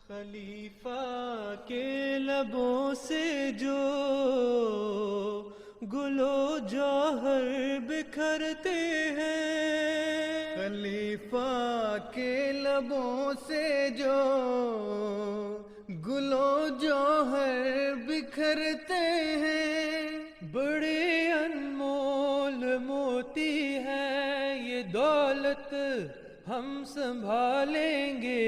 खलीफा के लबों से जो गुलो जौहर बिखरते हैं, खलीफा के लबों से जो गुलो जौहर बिखरते हैं, बड़े अनमोल मोती है ये दौलत हम संभालेंगे।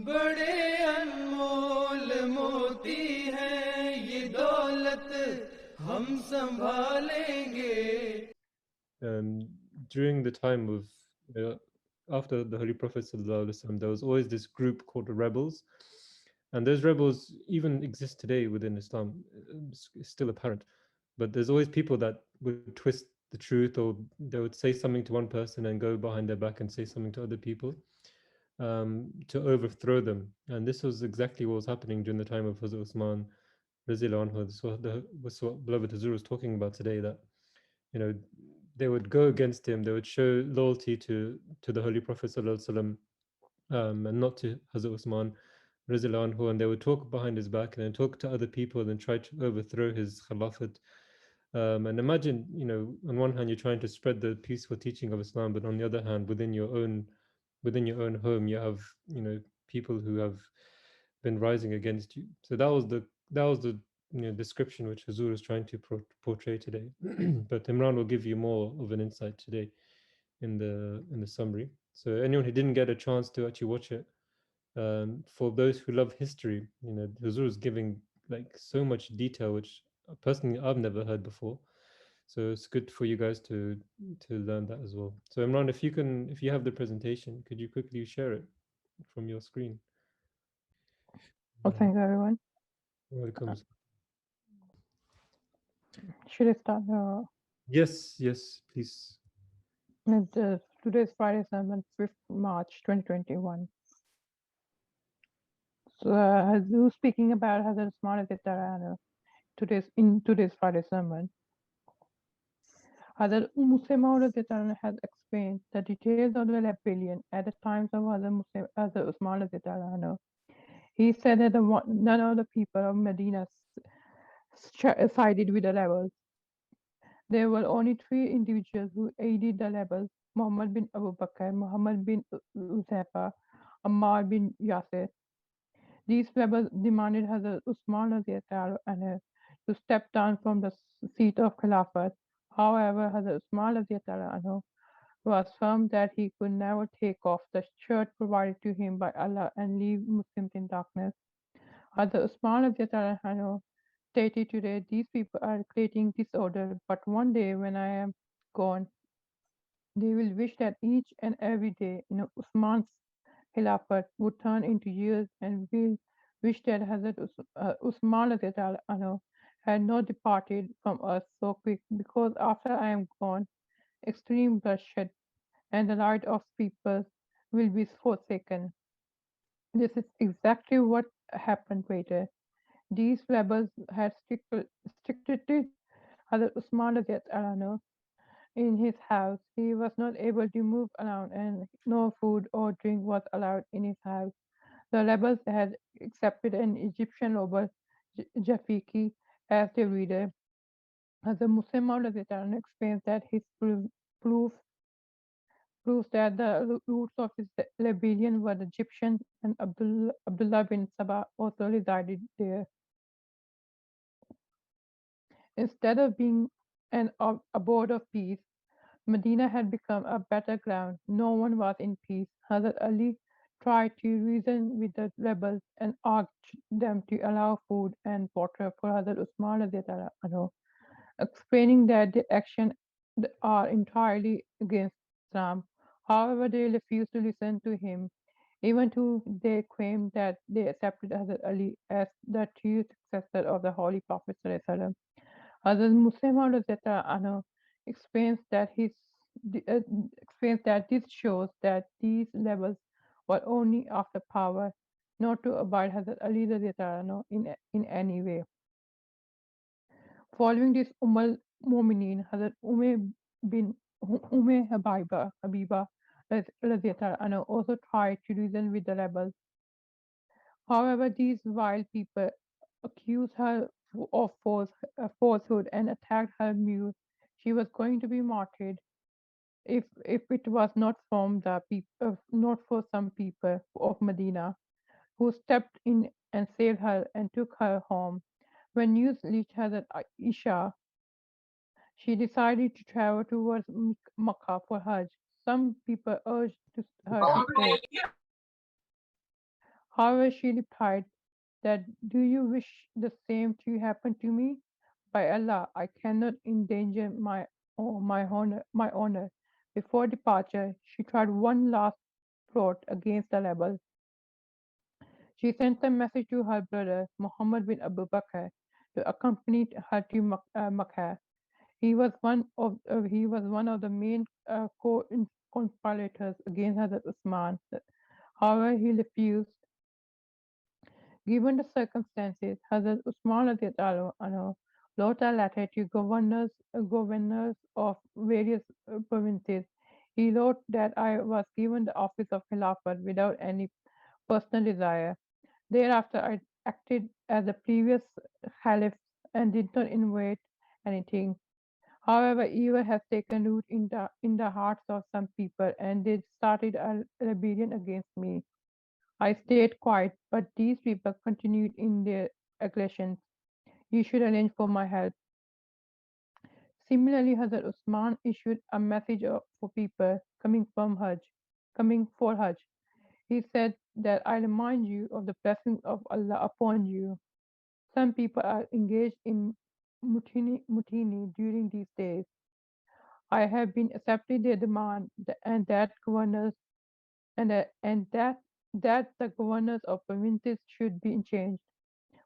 बड़े अनमोल मोती है ये दौलत हम संभालेंगे। During the time of after the Holy Prophet ﷺ, there was always this group called the rebels, and those rebels even exist today within Islam. It's still apparent, but there's always people that would twist the truth, or they would say something to one person and go behind their back and say something to other people to overthrow them. And this was exactly what was happening during the time of Hazrat Usman Rizal anhu. This was what beloved Hazur was talking about today, that they would go against him, they would show loyalty to the Holy Prophet ﷺ, and not to Hazrat Usman Rizal anhu, and they would talk behind his back and then talk to other people and try to overthrow his Khilafat. And imagine, on one hand you're trying to spread the peaceful teaching of Islam, but on the other hand, within your own home, you have people who have been rising against you. So that was the description which Hazur is trying to portray today. But Imran will give you more of an insight today in the summary. So anyone who didn't get a chance to actually watch it, for those who love history, Hazur is giving like so much detail, which personally I've never heard before. So it's good for you guys to learn that as well. So Imran, if you have the presentation, could you quickly share it from your screen? Well, thank you, everyone. Welcome. Should I start? Yes, please. Today's Friday sermon, 5th March 2021. So, who's speaking about Hazrat Usman Tarana today's Friday sermon? Hazrat Musa Tarana has explained the details of the rebellion at the times of Hazrat Usman Tarana. He said that none of the people of Medina sided with the rebels. There were only 3 individuals who aided the rebels: Muhammad bin Abu Bakr, Muhammad bin Uzaifa, Ammar bin Yasir. These rebels demanded Hazrat Usman anhu to step down from the seat of Khilafat. However, Hazrat Usman anhu was firm that he could never take off the shirt provided to him by Allah and leave Muslims in darkness. Hazrat Usman anhu stated today, these people are creating disorder, but one day when I am gone, they will wish that each and every day, Usman's Khilafat would turn into years, and will wish that Hazrat Usman anhu had not departed from us so quick, because after I am gone, extreme bloodshed and the light of people will be forsaken. This is exactly what happened later. These rebels had restricted Hazrat Usman anhu in his house. He was not able to move around, and no food or drink was allowed in his house. The rebels had accepted an Egyptian noble, Jafiki, as their leader. As a Muslim Maulana explains that his proof proves that the roots of his rebellion were Egyptian, and Abdullah bin Sabah also resided there. Instead of being an abode of peace, Medina had become a battleground. No one was in peace. Hazrat Ali tried to reason with the rebels and urged them to allow food and water for Hazrat Usman anhu, explaining that their actions are entirely against Islam. However, they refused to listen to him, even though they claimed that they accepted Hazrat Ali as the true successor of the Holy Prophet. Hazrat Muslim anhu explains that this shows that these rebels were only after power, not to abide Hazrat Ali anhu in any way. Following this, Mu'mineen Hazrat Habiba anhu also tried to reason with the rebels. However, these vile people accused her of falsehood and attacked her mule. She was going to be martyred if it was not from the not for some people of Medina who stepped in and saved her and took her home. When news reached Hazrat Isha, she decided to travel towards Makkah for Hajj. Some people urged her to stay. However, she replied that, "Do you wish the same to happen to me? By Allah, I cannot endanger my honor." Before departure, she tried one last plot against the rebels. She sent a message to her brother Muhammad bin Abu Bakr to accompany her to Makkah. He was one of the main conspirators against Hazrat Usman. However, he refused. Given the circumstances, Hazrat Usman radiallahu anhu wrote a letter to governors of various provinces. He wrote that I was given the office of Khilafat without any personal desire. Thereafter, I acted as the previous caliphs and did not innovate anything. However, evil has taken root in the hearts of some people, and they started a rebellion against me. I stayed quiet, but these people continued in their aggressions. You should arrange for my help. Similarly, Hazrat Usman issued a message for people coming for Hajj. He said that I remind you of the blessings of Allah upon you. Some people are engaged in mutiny during these days. I have been accepting their demand and that governors and that the governors of provinces should be changed,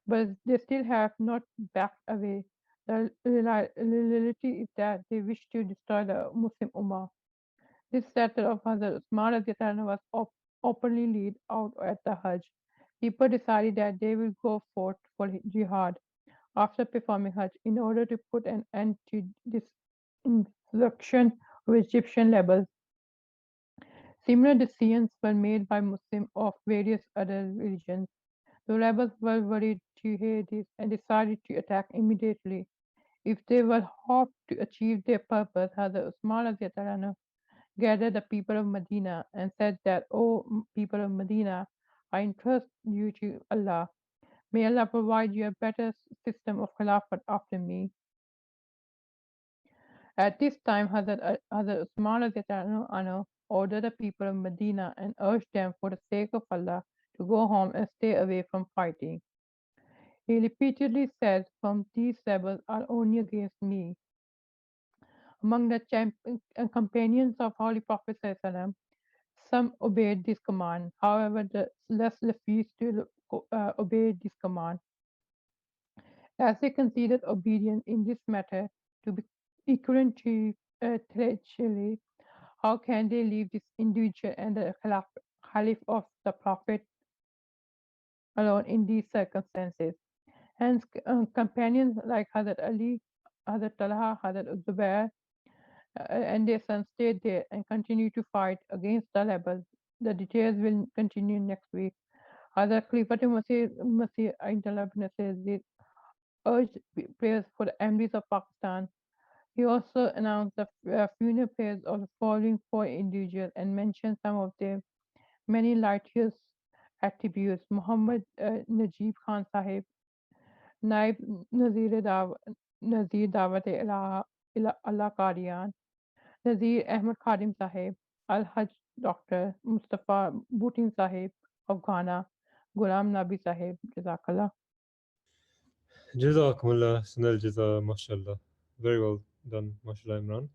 but they still have not backed away. The reality is that they wish to destroy the Muslim Ummah. This letter of Hazrat Usman radiallahu anhu was openly laid out at the Hajj. People decided that they will go forth for jihad after performing Hajj in order to put an end to this insurrection of Egyptian rebels. Similar decisions were made by Muslims of various other religions. The rebels were worried to hear this and decided to attack immediately. If they were hoped to achieve their purpose, Hazrat Usman radiallahu anhu gathered the people of Medina and said that, "O people of Medina, I entrust you to Allah. May Allah provide you a better system of Khilafat after me." At this time, Hazrat Usman radiallahu anhu ordered the people of Medina and urged them for the sake of Allah to go home and stay away from fighting. He repeatedly said, "From these rebels are only against me." Among the companions of Holy Prophet ﷺ, some obeyed this command. However, the rest refused to obey this command, as they considered obedience in this matter to be equivalent to treachery. How can they leave this individual and the Caliph of the Prophet alone in these circumstances? Hence, companions like Hazrat Ali, Hazrat Talha, Hazrat Zubair, and their sons stayed there and continued to fight against the rebels. The details will continue next week. Hazrat Khalifatul Masih says they urged prayers for the enemies of Pakistan. He also announced the funeral prayers of the following four individuals and mentioned some of their many righteous attributes: Muhammad Najib Khan Sahib, Naib Nazir Dawat Allah Qadian, Nazir Ahmad Khadim Sahib, Al Hajj Dr. Mustafa Bhutin Sahib of Ghana, Ghulam Nabi Sahib. Jazakallah. Jazakumullah, Sunal Jaza, mashallah. Very well done, mashallah, Imran.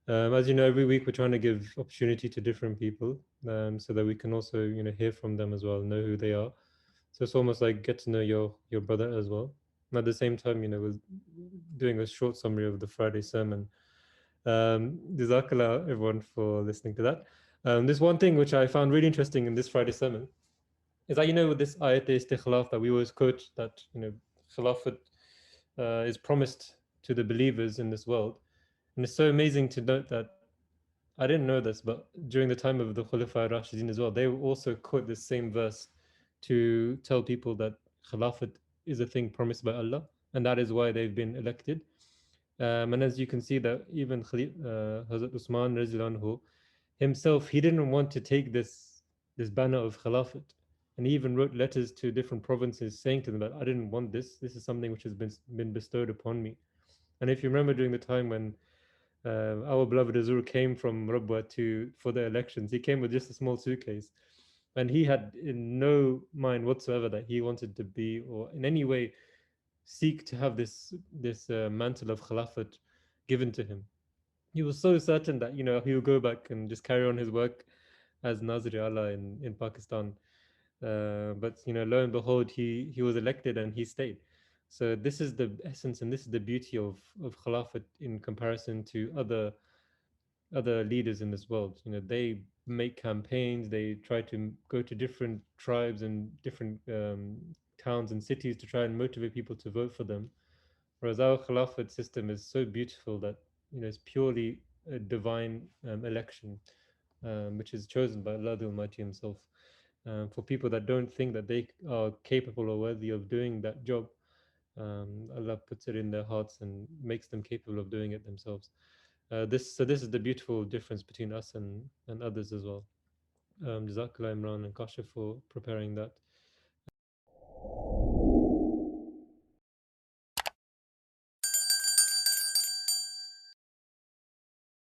As you know, every week we're trying to give opportunity to different people so that we can also, hear from them as well, know who they are. So it's almost like get to know your brother as well. And at the same time, we're doing a short summary of the Friday sermon. Jazakallah, everyone, for listening to that. There's one thing which I found really interesting in this Friday sermon is that, with this ayat istikhlaf that we always quote, that, Khilafat is promised to the believers in this world. And it's so amazing to note that I didn't know this, but during the time of the Khulafa Rashidin as well, they also quote this same verse to tell people that Khilafat is a thing promised by Allah, and that is why they've been elected. And as you can see, that even Hazrat Usman Rizal anhu himself, he didn't want to take this banner of Khilafat, and he even wrote letters to different provinces saying to them that I didn't want this. This is something which has been bestowed upon me. And if you remember during the time when our beloved Azur came from Rabwa to for the elections, he came with just a small suitcase, and he had in no mind whatsoever that he wanted to be or in any way seek to have this mantle of Khilafat given to him. He was so certain that he would go back and just carry on his work as Nazir Allah in Pakistan. But lo and behold, he was elected and he stayed. So this is the essence and this is the beauty of Khilafat in comparison to other leaders in this world. They make campaigns, they try to go to different tribes and different towns and cities to try and motivate people to vote for them. Whereas our Khilafat system is so beautiful that it's purely a divine election, which is chosen by Allah the Almighty Himself. For people that don't think that they are capable or worthy of doing that job, Allah puts it in their hearts and makes them capable of doing it themselves. This is the beautiful difference between us and others as well. Jazakallah Imran and Kashif for preparing that.